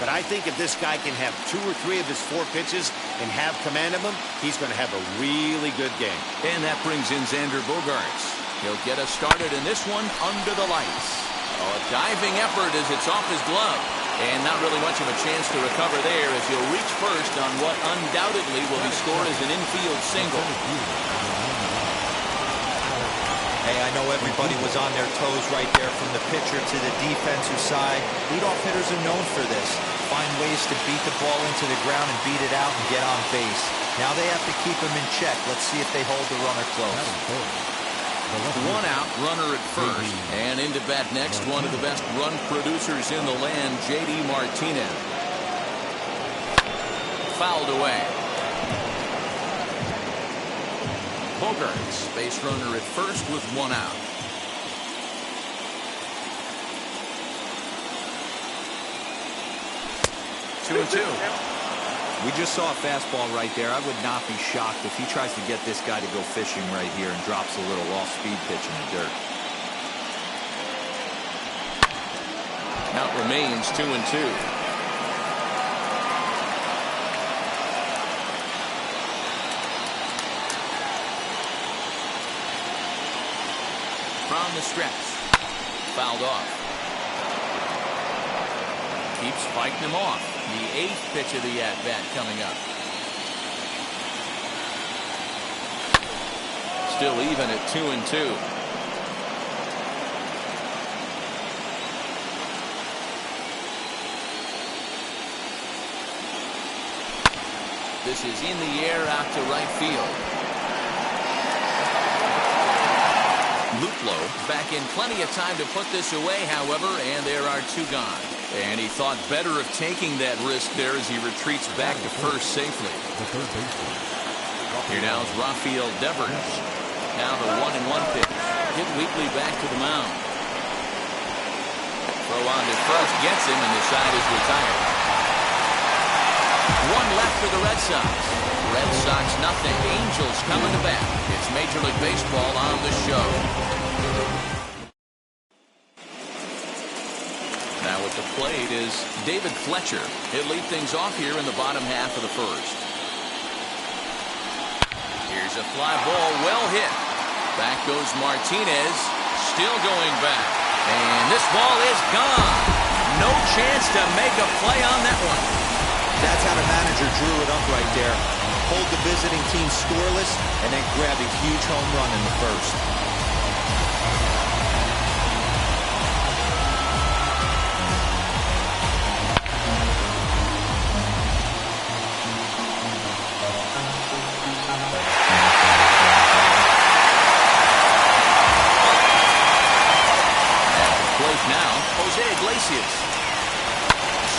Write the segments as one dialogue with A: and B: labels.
A: But I think if this guy can have 2 or 3 of his 4 pitches and have command of them, he's going to have a really good game.
B: And that brings in Xander Bogaerts. He'll get us started in this one under the lights. Oh, a diving effort as it's off his glove. And not really much of a chance to recover there as he'll reach first on what undoubtedly will be scored as an infield single.
C: Hey, I know everybody was on their toes right there from the pitcher to the defensive side. Leadoff hitters are known for this. Find ways to beat the ball into the ground and beat it out and get on base. Now they have to keep him in check. Let's see if they hold the runner close.
B: 1 out, runner at first. And into bat next, one of the best run producers in the land, J.D. Martinez. Fouled away. Bogaerts, base runner at first with 1 out. Two and two.
C: We just saw a fastball right there. I would not be shocked if he tries to get this guy to go fishing right here and drops a little off-speed pitch in the dirt.
B: Count remains 2 and 2. From the stretch. Fouled off. Keeps fighting him off. The 8th pitch of the at-bat coming up. Still even at 2 and 2. This is in the air out to right field. Luplow back in plenty of time to put this away, however, and there are 2 gone. And he thought better of taking that risk there as he retreats back to first safely. Here now is Rafael Devers. Now the 1-1 pitch. Hit weakly back to the mound. Throw on to first, gets him, and the side is retired. 1 left for the Red Sox. Red Sox nothing. Angels coming to bat. It's Major League Baseball on the show. Now at the plate is David Fletcher. He'll lead things off here in the bottom half of the first. Here's a fly ball, well hit. Back goes Martinez, still going back. And this ball is gone. No chance to make a play on that one.
C: That's how the manager drew it up right there. Hold the visiting team scoreless and then grab a huge home run in the first.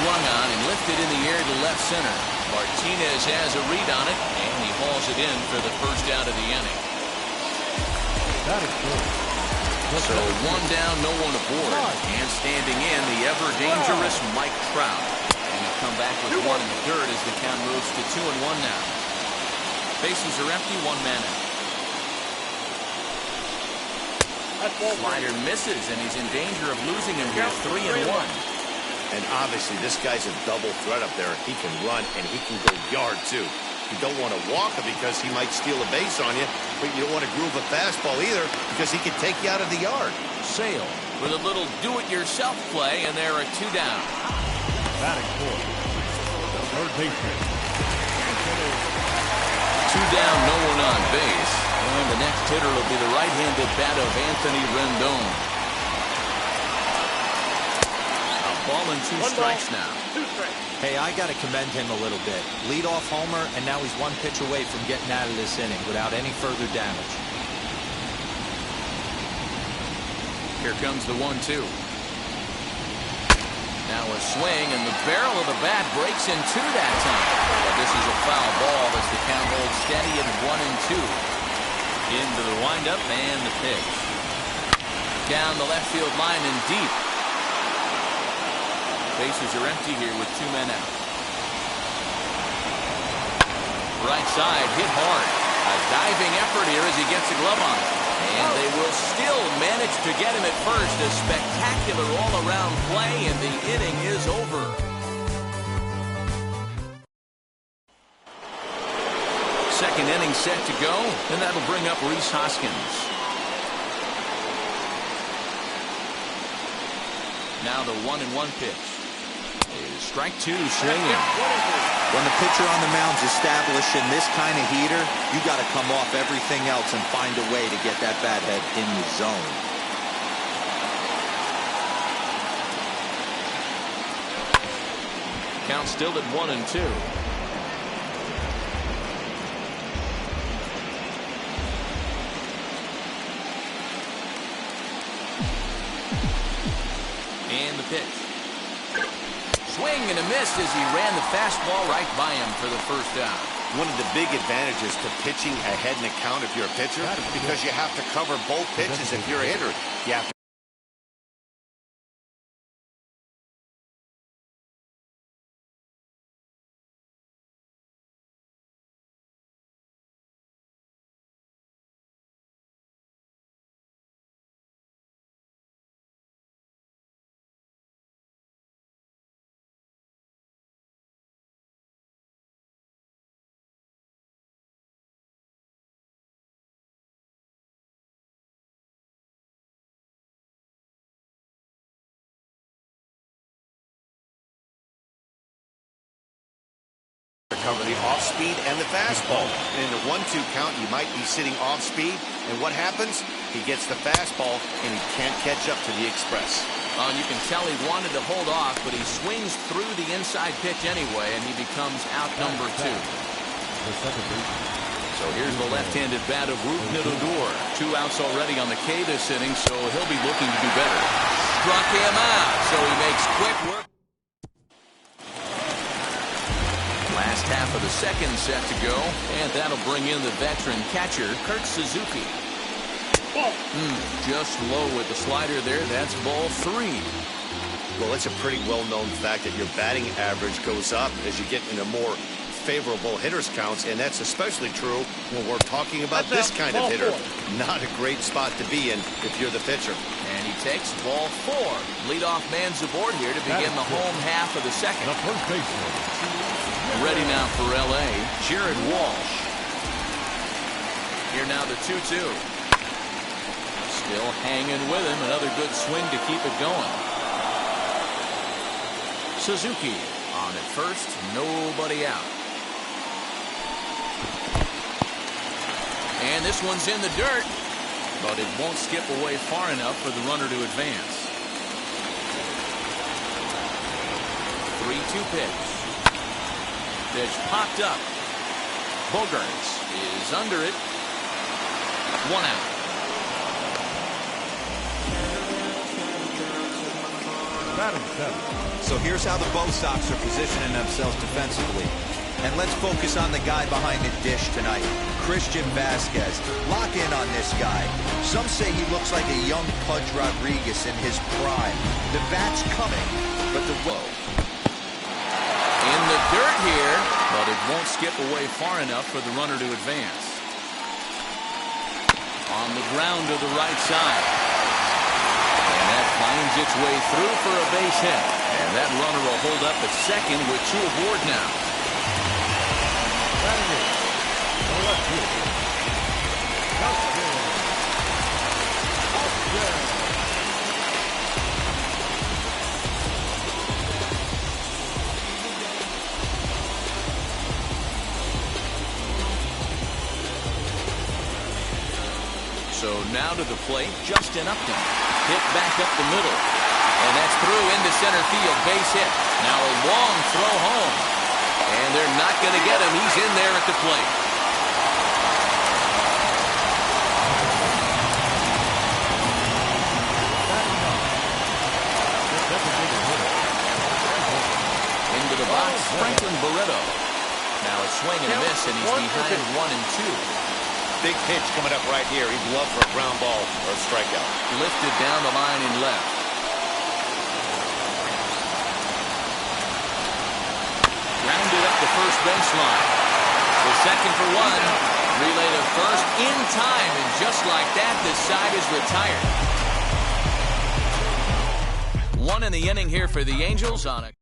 B: Swung on and lifted in the air to left center. Martinez has a read on it, and he hauls it in for the first out of the inning. So 1 down, no one aboard. And standing in, the ever-dangerous Mike Trout. And he'll come back with 1 in the dirt as the count moves to 2-1 now. Bases are empty, 1 man out. Slider misses, and he's in danger of losing him here, 3-1.
A: And obviously, this guy's a double threat up there. He can run, and he can go yard, too. You don't want to walk him because he might steal a base on you, but you don't want to groove a fastball either because he can take you out of the yard.
B: Sale with a little do-it-yourself play, and there are 2 down.
D: Batting fourth, the third baseman.
B: 2 down, no one on base. And the next hitter will be the right-handed bat of Anthony Rendon. Ball and 2 strikes now.
C: Hey, I got to commend him a little bit. Leadoff homer, and now he's 1 pitch away from getting out of this inning without any further damage.
B: Here comes the 1-2. Now a swing, and the barrel of the bat breaks in 2 that time. But this is a foul ball as the count holds steady at 1-2. Into the windup and the pitch. Down the left field line and deep. Bases are empty here with 2 men out. Right side, hit hard. A diving effort here as he gets a glove on it. And they will still manage to get him at first. A spectacular all-around play, and the inning is over. second inning set to go, and that'll bring up Rhys Hoskins. Now the 1-1 pitch. Is strike two swinging.
C: When the pitcher on the mound's establishing this kind of heater, you got to come off everything else and find a way to get that bat head in the zone.
B: Count still at 1-2. And the pitch. Swing and a miss as he ran the fastball right by him for the first out.
A: One of the big advantages to pitching ahead in the count if you're a pitcher, because you have to cover both pitches if you're a hitter. You have to cover the off-speed and the fastball. And in the 1-2 count, you might be sitting off-speed, and what happens? He gets the fastball, and he can't catch up to the express.
B: You can tell he wanted to hold off, but he swings through the inside pitch anyway, and he becomes out number 2. So here's the left-handed bat of Rougned Odor. 2 outs already on the K this inning, so he'll be looking to do better. Struck him out, so he makes quick work. Last half of the second set to go, and that'll bring in the veteran catcher, Kurt Suzuki. Just low with the slider there. That's ball 3.
A: Well, it's a pretty well-known fact that your batting average goes up as you get into more favorable hitters counts, and that's especially true when we're talking about this kind of hitter. Not a great spot to be in if you're the pitcher.
B: And he takes ball 4. Leadoff man's aboard here to begin the home half of the second.
D: The first baseman.
B: Ready now for L.A., Jared Walsh. Here now the 2-2. Still hanging with him. Another good swing to keep it going. Suzuki on at first. Nobody out. And this one's in the dirt, but it won't skip away far enough for the runner to advance. 3-2 pitch. Pitch popped up. Bogaerts is under it. 1 out.
C: So here's how the Bo Sox are positioning themselves defensively. And let's focus on the guy behind the dish tonight, Christian Vazquez. Lock in on this guy. Some say he looks like a young Pudge Rodriguez in his prime. The bat's coming, but the
B: low. In the dirt here, but it won't skip away far enough for the runner to advance. On the ground to the right side. And that finds its way through for a base hit. And that runner will hold up at second with 2 aboard now. So now to the plate, Justin Upton. Hit back up the middle. And that's through into center field. Base hit. Now a long throw home. And they're not going to get him. He's in there at the plate. Into the box, Franklin Barreto. Now a swing and a miss, and he's behind 1-2.
A: Big pitch coming up right here. He'd love for a ground ball or a strikeout.
B: Lifted down the line and left. Grounded up the first baseline. The second for 1. Relay to first in time, and just like that, this side is retired. 1 in the inning here for the Angels on a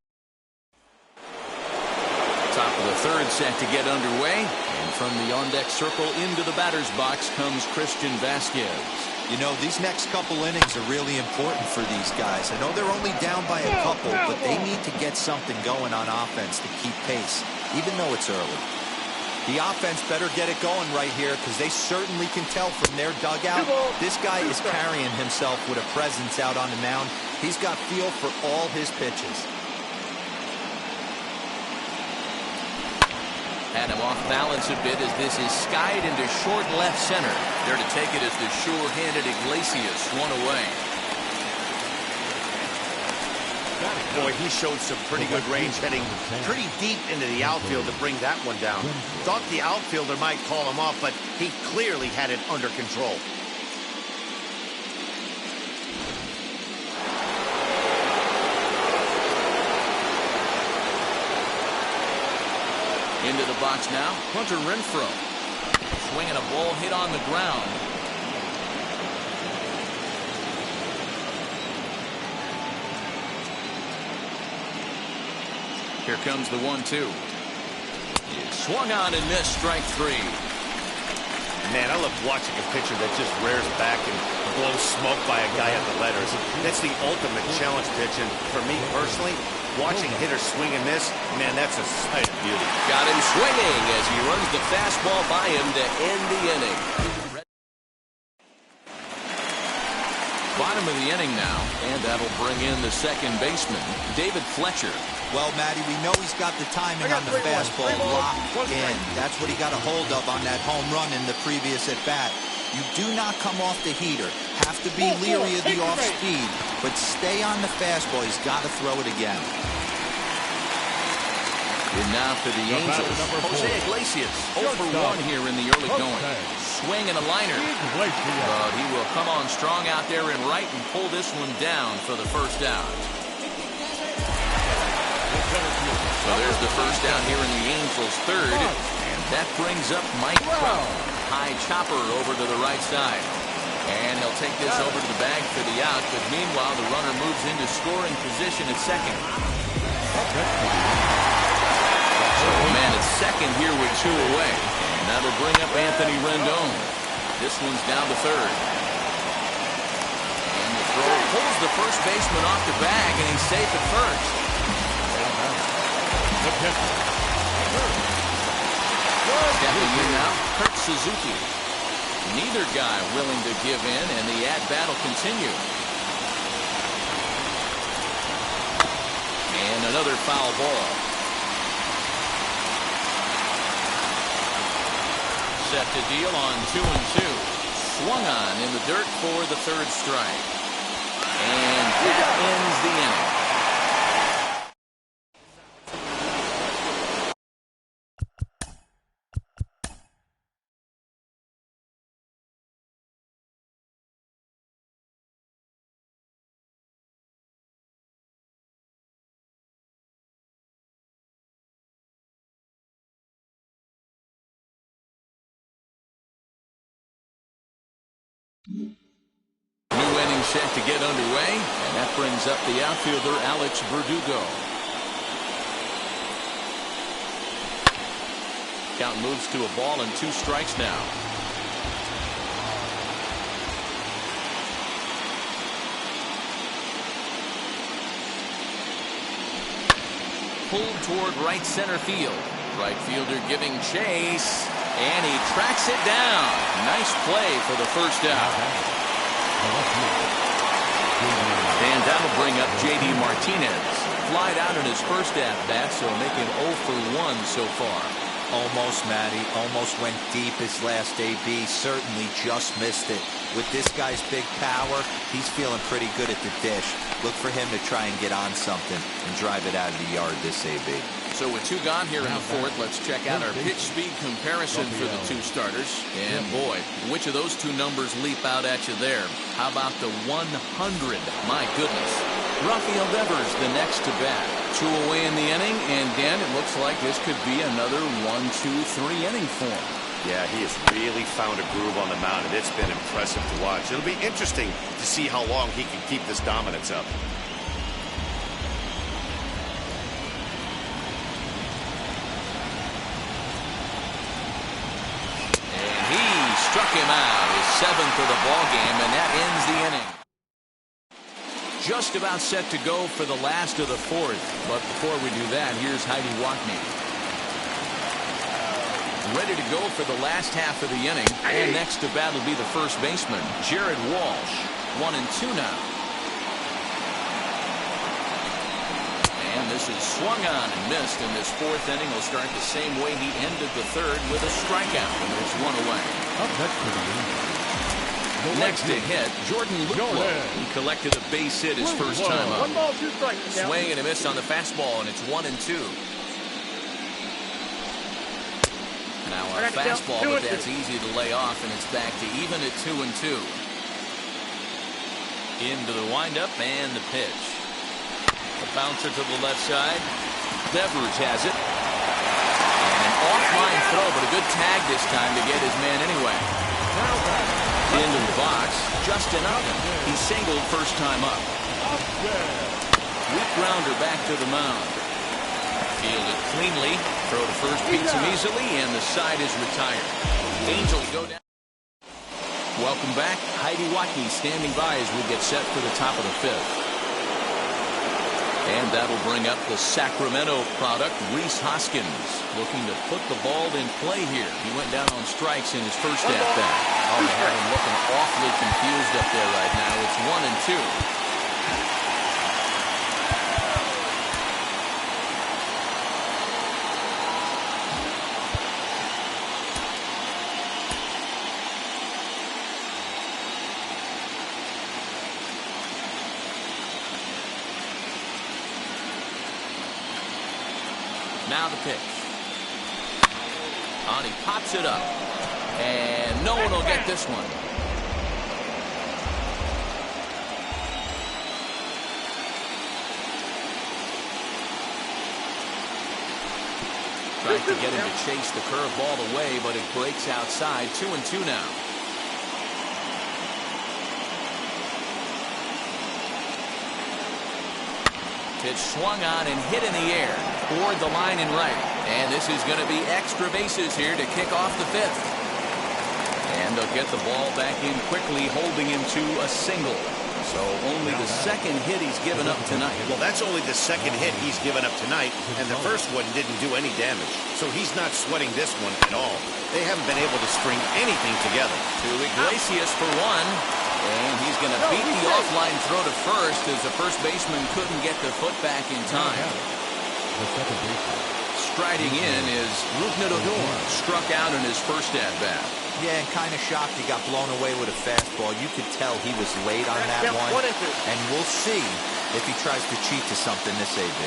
B: top of the third set to get underway. And from the on-deck circle into the batter's box comes Christian Vasquez.
C: You know, these next couple innings are really important for these guys. I know they're only down by a couple, but they need to get something going on offense to keep pace, even though it's early. The offense better get it going right here, because they certainly can tell from their dugout this guy is carrying himself with a presence out on the mound. He's got feel for all his pitches.
B: Had him off balance a bit as this is skied into short left center. There to take it is the sure-handed Iglesias, one away.
A: Boy, he showed some pretty good range, heading pretty deep into the outfield to bring that one down. Thought the outfielder might call him off, but he clearly had it under control.
B: Into the box now, Hunter Renfroe. Swinging a ball hit on the ground. Here comes the 1-2. Swung on and missed, strike three.
A: Man, I love watching a pitcher that just rears back and blows smoke by a guy at the letters. That's the ultimate challenge pitch, and for me personally, watching hitters swing and miss, man, that's a sight of beauty.
B: Got him swinging as he runs the fastball by him to end the inning. Bottom of the inning now, and that'll bring in the second baseman, David Fletcher.
C: Well, Matty, we know he's got the timing on the fastball locked in. That's what he got a hold of on that home run in the previous at-bat. You do not come off the heater. Have to be leery of the off-speed, but stay on the fastball. He's got to throw it again.
B: And now for the Angels, Jose Iglesias, 0 for 1 here in the early going. Swing and a liner. But he will come on strong out there in right and pull this one down for the first out. So there's the first out here in the Angels' third. And that brings up Mike Trout. High chopper over to the right side. And he'll take this over to the bag for the out. But meanwhile, the runner moves into scoring position at second. So a man at second here with 2 away. And that'll bring up Anthony Rendon. This one's down to third. And the throw pulls the first baseman off the bag, and he's safe at first. Stepping in now, Kurt Suzuki. Neither guy willing to give in, and the at-bat will continue. And another foul ball. Set to deal on 2-2. Swung on in the dirt for the third strike. And that ends the inning. New inning set to get underway, and that brings up the outfielder Alex Verdugo. Count moves to a ball and 2 strikes now. Pulled toward right center field. Right fielder giving chase. And he tracks it down. Nice play for the first out. And that'll bring up J.D. Martinez. Flied out in his first at-bat, so making 0 for 1 so far.
C: Almost, Matty. Almost went deep his last AB. Certainly just missed it. With this guy's big power, he's feeling pretty good at the dish. Look for him to try and get on something and drive it out of the yard this AB.
B: So with 2 gone here in the fourth, let's check out our pitch speed comparison for the 2 starters. And boy, which of those 2 numbers leap out at you there? How about the 100? My goodness. Rafael Devers the next to bat. 2 away in the inning, and Dan, it looks like this could be another 1-2-3 inning for him.
A: Yeah, he has really found a groove on the mound, and it's been impressive to watch. It'll be interesting to see how long he can keep this dominance up.
B: out, his 7th of the ball game, and that ends the inning. Just about set to go for the last of the 4th, but before we do that, here's Heidi Watney. Ready to go for the last half of the inning, and next to bat will be the first baseman, Jared Walsh. 1-2 now. And this is swung on and missed, and this 4th inning will start the same way he ended the 3rd with a strikeout, and there's 1 away.
D: Up next for the inning.
B: Next to hit, Jordan Luplow. He collected a base hit his first time up.
E: 1 ball, 2 strikes.
B: Swing and a miss on the fastball, and it's 1-2. Now a fastball, but that's easy to lay off, and it's back to even at 2-2. Into the windup and the pitch. A bouncer to the left side. Devers has it. And an offline throw, but a good tag this time to get his man anyway. Into the box, Justin Upton. He singled first time up. Weak grounder back to the mound. Fielded cleanly. Throw to first beats him easily, and the side is retired. Angels go down. Welcome back. Heidi Watney standing by as we get set for the top of the 5th. And that'll bring up the Sacramento product, Rhys Hoskins, looking to put the ball in play here. He went down on strikes in his first at-bat. Oh, they have him looking awfully confused up there right now. It's 1-2. Now the pitch. On, he pops it up. And no one will get this one. Tries to get him to chase the curveball away, but it breaks outside. 2-2 now. Pitch swung on and hit in the air toward the line and right. And this is going to be extra bases here to kick off the 5th. And they'll get the ball back in quickly, holding him to a single. So only the 2nd hit he's given up tonight.
A: Well, that's only the 2nd hit he's given up tonight, and the first one didn't do any damage. So he's not sweating this one at all. They haven't been able to string anything together.
B: To Iglesias for 1. And he's going to beat the offline throw to first as the first baseman couldn't get the foot back in time. Striding in is Rougned Odor, struck out in his first at-bat.
C: Yeah, and kind of shocked he got blown away with a fastball. You could tell he was late on that one. And we'll see if he tries to cheat to something this AB.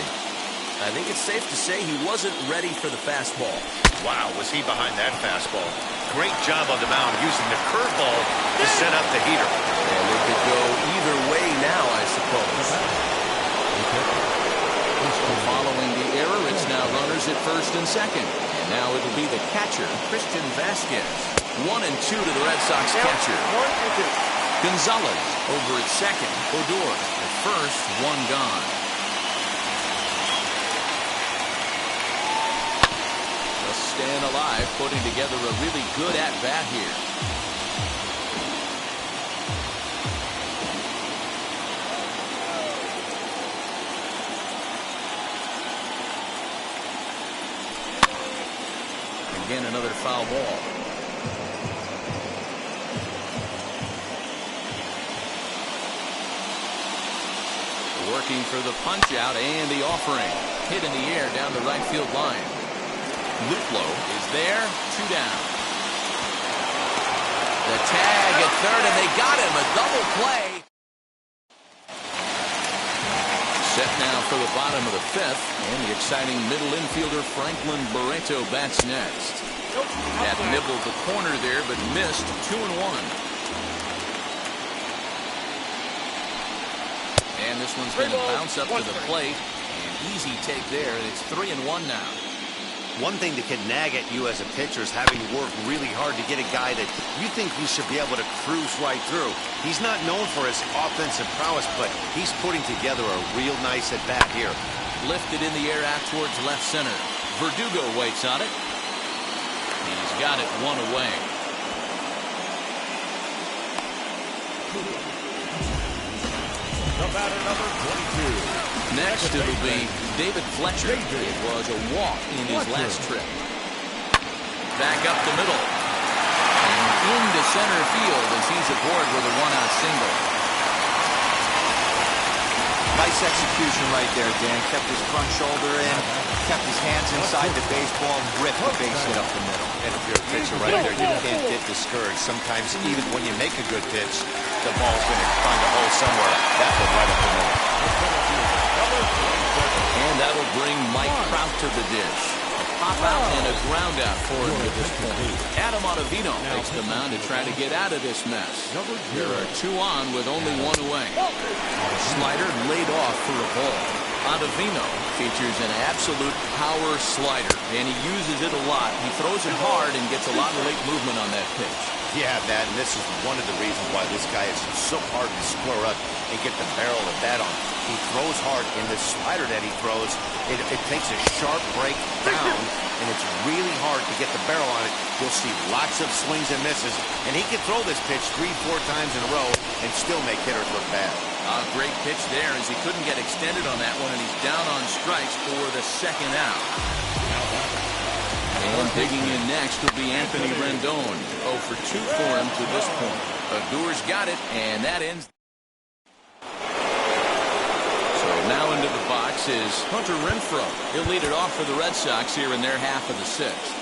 B: I think it's safe to say he wasn't ready for the fastball.
A: Wow, was he behind that fastball. Great job on the mound using the curveball to set up the heater.
B: And it could go either way now, I suppose. Following the error, it's now runners at first and second. And now it'll be the catcher, Christian Vasquez. 1-2 to the Red Sox catcher. Gonzalez over at second. Odor at first, 1 gone. Just staying alive, putting together a really good at-bat here. Again, another foul ball. Working for the punch out and the offering. Hit in the air down the right field line. Luplow is there. 2 down. The tag at third, and they got him. A double play. Set now for the bottom of the 5th, and the exciting middle infielder Franklin Barreto bats next. That nibbled the corner there, but missed. 2-1. And this one's going to bounce up to the plate. An easy take there, and it's 3-1 now.
A: One thing that can nag at you as a pitcher is having to work really hard to get a guy that you think you should be able to cruise right through. He's not known for his offensive prowess, but he's putting together a real nice at-bat here.
B: Lifted in the air out towards left center. Verdugo waits on it. He's got it 1 away.
D: The batter, number 22.
B: Next, it'll be David Fletcher. It was a walk in his last trip. Back up the middle. And into center field as he's aboard with a one-out single.
C: Nice execution right there, Dan. Kept his front shoulder in, kept his hands inside the baseball, and ripped the base hit up the middle.
A: And if you're a pitcher right there, you can't get discouraged. Sometimes even when you make a good pitch, the ball's going to find a hole somewhere. That one right up the middle.
B: And that'll bring Mike Trout to the dish. A pop out and a ground out for him at this point. Adam Ottavino takes the mound to try to get out of this mess. There are two on with only one away. Slider laid off for a ball. Ottavino features an absolute power slider, and he uses it a lot. He throws it hard and gets a lot of late movement on that pitch.
A: Yeah, Matt, and this is one of the reasons why this guy is so hard to square up and get the barrel of the bat on. He throws hard, and the slider that he throws, it takes a sharp break down, and it's really hard to get the barrel on it. You'll see lots of swings and misses, and he can throw this pitch 3-4 times in a row and still make hitters look bad.
B: A great pitch there as he couldn't get extended on that one, and he's down on strikes for the second out. And digging in next will be Anthony Rendon. 0 for 2 for him to this point. Odor's got it, and that ends. So now into the box is Hunter Renfroe. He'll lead it off for the Red Sox here in their half of the sixth.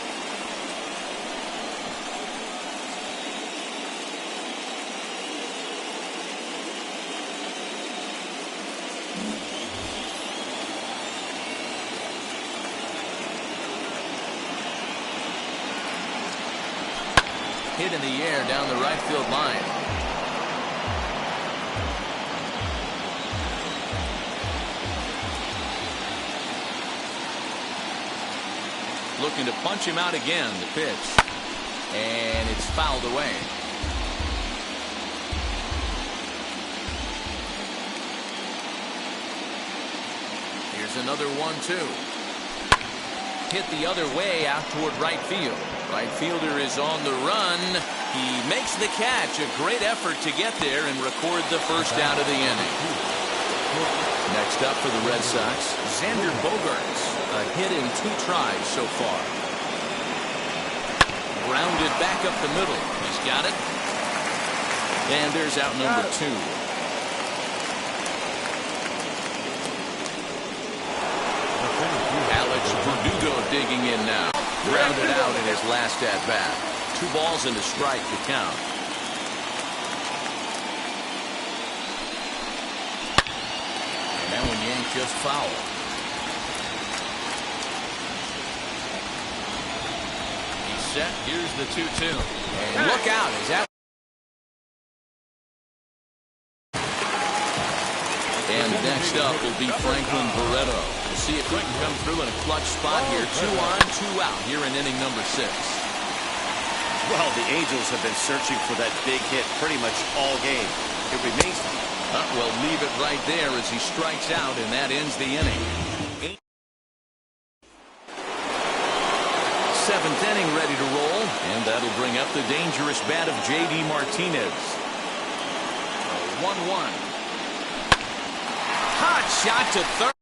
B: Hit in the air down the right field line. Looking to punch him out again, the pitch. And it's fouled away. Here's another 1-2. Hit the other way out toward right field. Right fielder is on the run. He makes the catch. A great effort to get there and record the first out of the inning. Next up for the Red Sox, Xander Bogaerts. A hit in 2 tries so far. Grounded back up the middle. He's got it. And there's out number 2. Alex Verdugo digging in now. Grounded out in his last at-bat. 2 balls and a strike to count. And that one yanked just foul. He's set. Here's the 2-2. And look out. Is that? And next up will be Franklin Barreto. We'll see if he can come through in a clutch spot here. 2 on, 2 out here in inning number 6.
A: Well, the Angels have been searching for that big hit pretty much all game. It remains.
B: Well, leave it right there as he strikes out, and that ends the inning. 7th inning ready to roll, and that'll bring up the dangerous bat of J.D. Martinez. 1-1. Hot shot to third.